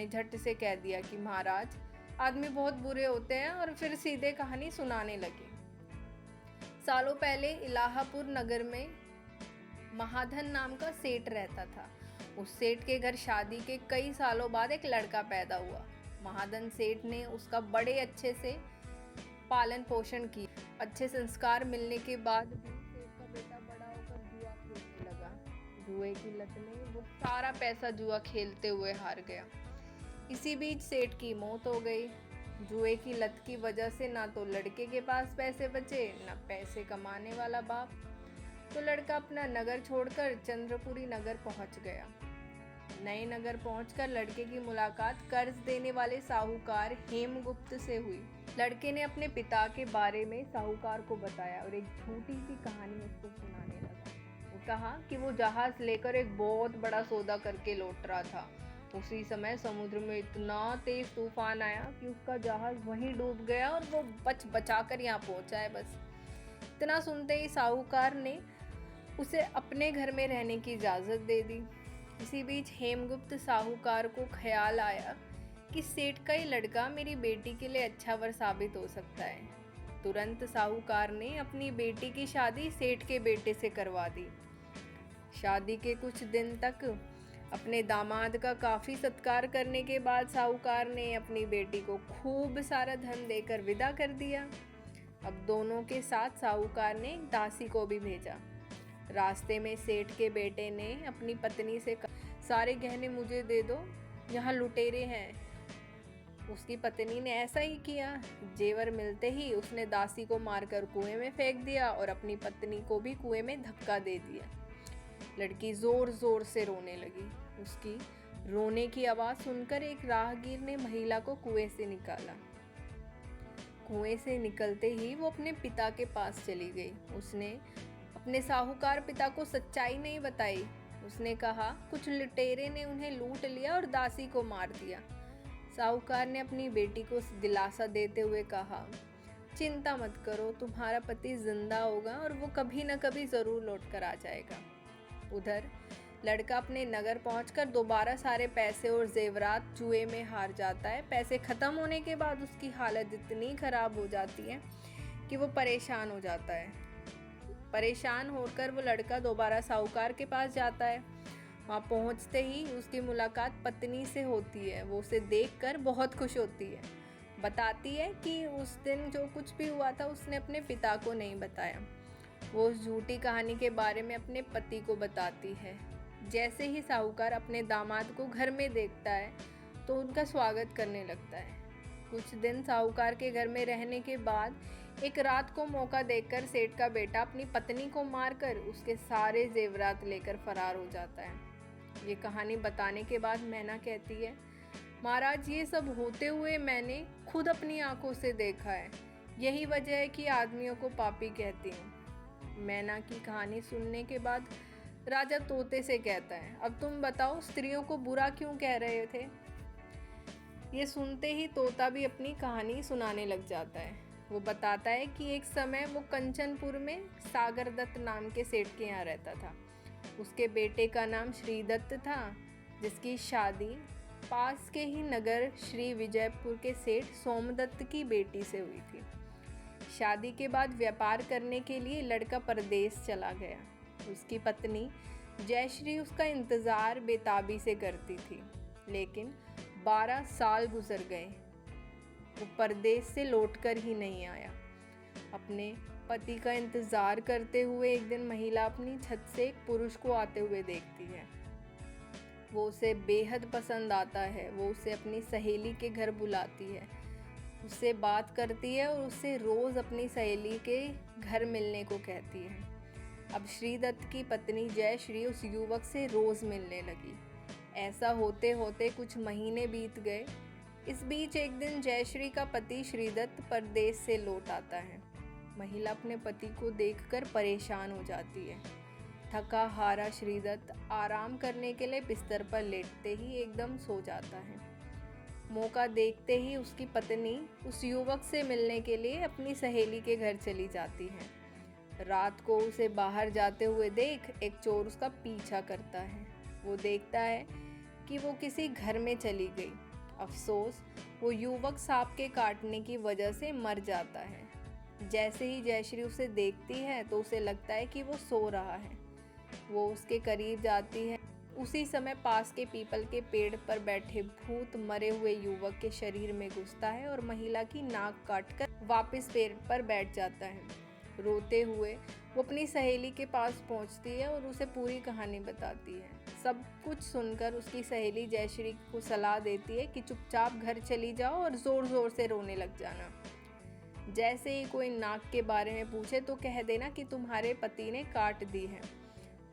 ने झट से कह दिया कि महाराज, आदमी बहुत बुरे होते हैं, और फिर सीधे कहानी सुनाने लगे। सालों पहले इलाहापुर नगर में महाधन नाम का सेठ रहता था। उस सेठ के घर शादी के कई सालों बाद एक लड़का पैदा हुआ। महाधन सेठ ने उसका बड़े अच्छे से पालन पोषण किया। अच्छे संस्कार मिलने के बाद भी सेठ का बेटा बड़ा होकर जुआ खेलने लगा। जुए की लत में वो सारा पैसा जुआ खेलते हुए हार गया। इसी बीच सेठ की मौत हो गई। जुए की लत की वजह से ना तो लड़के के पास पैसे बचे, ना पैसे कमाने वाला बाप। तो लड़का अपना नगर छोड़कर चंद्रपुरी नगर पहुंच गया। नए नगर पहुंचकर लड़के की मुलाकात कर्ज देने वाले साहूकार हेमगुप्त से हुई। लड़के ने अपने पिता के बारे में साहूकार को बताया और एक झूठी सी कहानी उसको सुनाने लगा। वो कहा कि वो जहाज लेकर एक बहुत बड़ा सौदा करके लौट रहा था। उसी समय समुद्र में इतना तेज तूफान आया कि उसका जहाज वहीं डूब गया और वो बचाकर यहाँ पहुंचा है। बस इतना सुनते ही साहूकार ने उसे अपने घर में रहने की इजाज़त दे दी। इसी बीच हेमगुप्त साहूकार को ख्याल आया कि सेठ का ये लड़का मेरी बेटी के लिए अच्छा वर साबित हो सकता है। तुरंत साहूकार ने अपनी बेटी की शादी सेठ के बेटे से करवा दी। शादी के कुछ दिन तक अपने दामाद का काफ़ी सत्कार करने के बाद साहूकार ने अपनी बेटी को खूब सारा धन देकर विदा कर दिया। अब दोनों के साथ साहूकार ने एक दासी को भी भेजा। रास्ते में सेठ के बेटे ने अपनी पत्नी से कहा, सारे गहने मुझे दे दो, यहाँ लुटेरे हैं। उसकी पत्नी ने ऐसा ही किया। जेवर मिलते ही उसने दासी को मारकर कुएं में फेंक दिया और अपनी पत्नी को भी कुएं में धक्का दे दिया। लड़की जोर जोर से रोने लगी। उसकी रोने की आवाज़ सुनकर एक राहगीर ने महिला को कुएं से निकाला। कुएं से निकलते ही वो अपने पिता के पास चली गई। उसने अपने साहूकार पिता को सच्चाई नहीं बताई। उसने कहा कुछ लुटेरे ने उन्हें लूट लिया और दासी को मार दिया। साहूकार ने अपनी बेटी को दिलासा देते हुए कहा, चिंता मत करो, तुम्हारा पति जिंदा होगा और वो कभी न कभी ज़रूर लौट कर आ जाएगा। उधर लड़का अपने नगर पहुंचकर दोबारा सारे पैसे और जेवरात जुए में हार जाता है। पैसे ख़त्म होने के बाद उसकी हालत इतनी ख़राब हो जाती है कि वो परेशान हो जाता है। परेशान होकर वो लड़का दोबारा साहूकार के पास जाता है। वहाँ पहुँचते ही उसकी मुलाकात पत्नी से होती है। वो उसे देखकर बहुत खुश होती है। बताती है कि उस दिन जो कुछ भी हुआ था उसने अपने पिता को नहीं बताया। वो उस झूठी कहानी के बारे में अपने पति को बताती है। जैसे ही साहूकार अपने दामाद को घर में देखता है तो उनका स्वागत करने लगता है। कुछ दिन साहूकार के घर में रहने के बाद एक रात को मौका देखकर सेठ का बेटा अपनी पत्नी को मारकर उसके सारे जेवरात लेकर फरार हो जाता है। ये कहानी बताने के बाद मैना कहती है, महाराज, ये सब होते हुए मैंने खुद अपनी आंखों से देखा है। यही वजह है कि आदमियों को पापी कहती हूँ। मैना की कहानी सुनने के बाद राजा तोते से कहता है, अब तुम बताओ, स्त्रियों को बुरा क्यों कह रहे थे? ये सुनते ही तोता भी अपनी कहानी सुनाने लग जाता है। वो बताता है कि एक समय वो कंचनपुर में सागर दत्त नाम के सेठ के यहाँ रहता था। उसके बेटे का नाम श्रीदत्त था, जिसकी शादी पास के ही नगर श्री विजयपुर के सेठ सोमदत्त की बेटी से हुई थी। शादी के बाद व्यापार करने के लिए लड़का परदेश चला गया। उसकी पत्नी जयश्री उसका इंतज़ार बेताबी से करती थी, लेकिन 12 साल गुजर गए। वो परदेश से लौटकर ही नहीं आया। अपने पति का इंतज़ार करते हुए एक दिन महिला अपनी छत से एक पुरुष को आते हुए देखती है। वो उसे बेहद पसंद आता है। वो उसे अपनी सहेली के घर बुलाती है, उससे बात करती है और उससे रोज़ अपनी सहेली के घर मिलने को कहती है। अब श्रीदत्त की पत्नी जयश्री उस युवक से रोज़ मिलने लगी। ऐसा होते होते कुछ महीने बीत गए। इस बीच एक दिन जयश्री का पति श्रीदत्त परदेश से लौट आता है। महिला अपने पति को देखकर परेशान हो जाती है। थका हारा श्रीदत्त आराम करने के लिए बिस्तर पर लेटते ही एकदम सो जाता है। मौका देखते ही उसकी पत्नी उस युवक से मिलने के लिए अपनी सहेली के घर चली जाती है। रात को उसे बाहर जाते हुए देख एक चोर उसका पीछा करता है। वो देखता है कि वो किसी घर में चली गई। अफसोस, वो युवक सांप के काटने की वजह से मर जाता है। जैसे ही जयश्री उसे देखती है तो उसे लगता है कि वो सो रहा है। वो उसके करीब जाती है। उसी समय पास के पीपल के पेड़ पर बैठे भूत मरे हुए युवक के शरीर में घुसता है और महिला की नाक काटकर वापस पेड़ पर बैठ जाता है। रोते हुए वो अपनी सहेली के पास पहुंचती है और उसे पूरी कहानी बताती है। सब कुछ सुनकर उसकी सहेली जयश्री को सलाह देती है कि चुपचाप घर चली जाओ और ज़ोर ज़ोर से रोने लग जाना। जैसे ही कोई नाक के बारे में पूछे तो कह देना कि तुम्हारे पति ने काट दी है।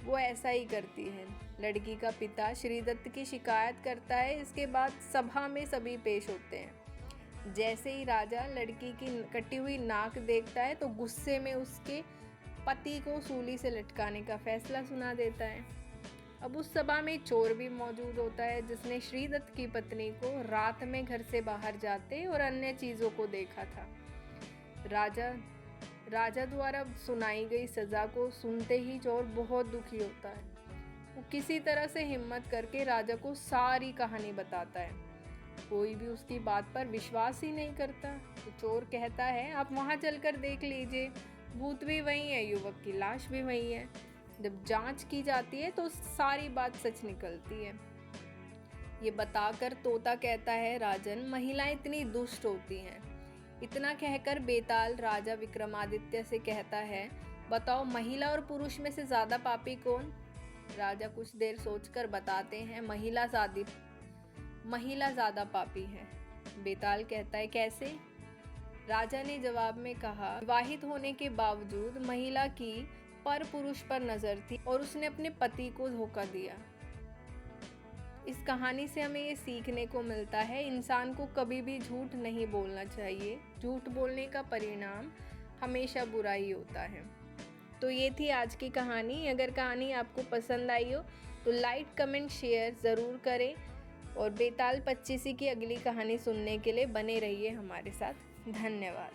वो ऐसा ही करती है। लड़की का पिता श्रीदत्त की शिकायत करता है। इसके बाद सभा में सभी पेश होते हैं। जैसे ही राजा लड़की की कटी हुई नाक देखता है तो गुस्से में उसके पति को सूली से लटकाने का फैसला सुना देता है। अब उस सभा में चोर भी मौजूद होता है जिसने श्रीदत्त की पत्नी को रात में घर से बाहर जाते और अन्य चीज़ों को देखा था। राजा द्वारा सुनाई गई सज़ा को सुनते ही चोर बहुत दुखी होता है। वो किसी तरह से हिम्मत करके राजा को सारी कहानी बताता है। कोई भी उसकी बात पर विश्वास ही नहीं करता। तो चोर कहता है, आप वहाँ चलकर देख लीजिए, भूत भी वही है, युवक की लाश भी वही है। जब जांच की जाती है तो सारी बात सच निकलती है। ये बताकर तोता कहता है, राजन, महिलाएं इतनी दुष्ट होती हैं। इतना कहकर बेताल राजा विक्रमादित्य से कहता है, बताओ महिला और पुरुष में से ज़्यादा पापी कौन? राजा कुछ देर सोचकर बताते हैं, महिला ज़्यादा पापी है। बेताल कहता है, कैसे? राजा ने जवाब में कहा, विवाहित होने के बावजूद महिला की पर पुरुष पर नज़र थी और उसने अपने पति को धोखा दिया। इस कहानी से हमें ये सीखने को मिलता है, इंसान को कभी भी झूठ नहीं बोलना चाहिए। झूठ बोलने का परिणाम हमेशा बुरा ही होता है। तो ये थी आज की कहानी। अगर कहानी आपको पसंद आई हो तो लाइक, कमेंट, शेयर ज़रूर करें और बेताल 25 की अगली कहानी सुनने के लिए बने रहिए हमारे साथ। धन्यवाद।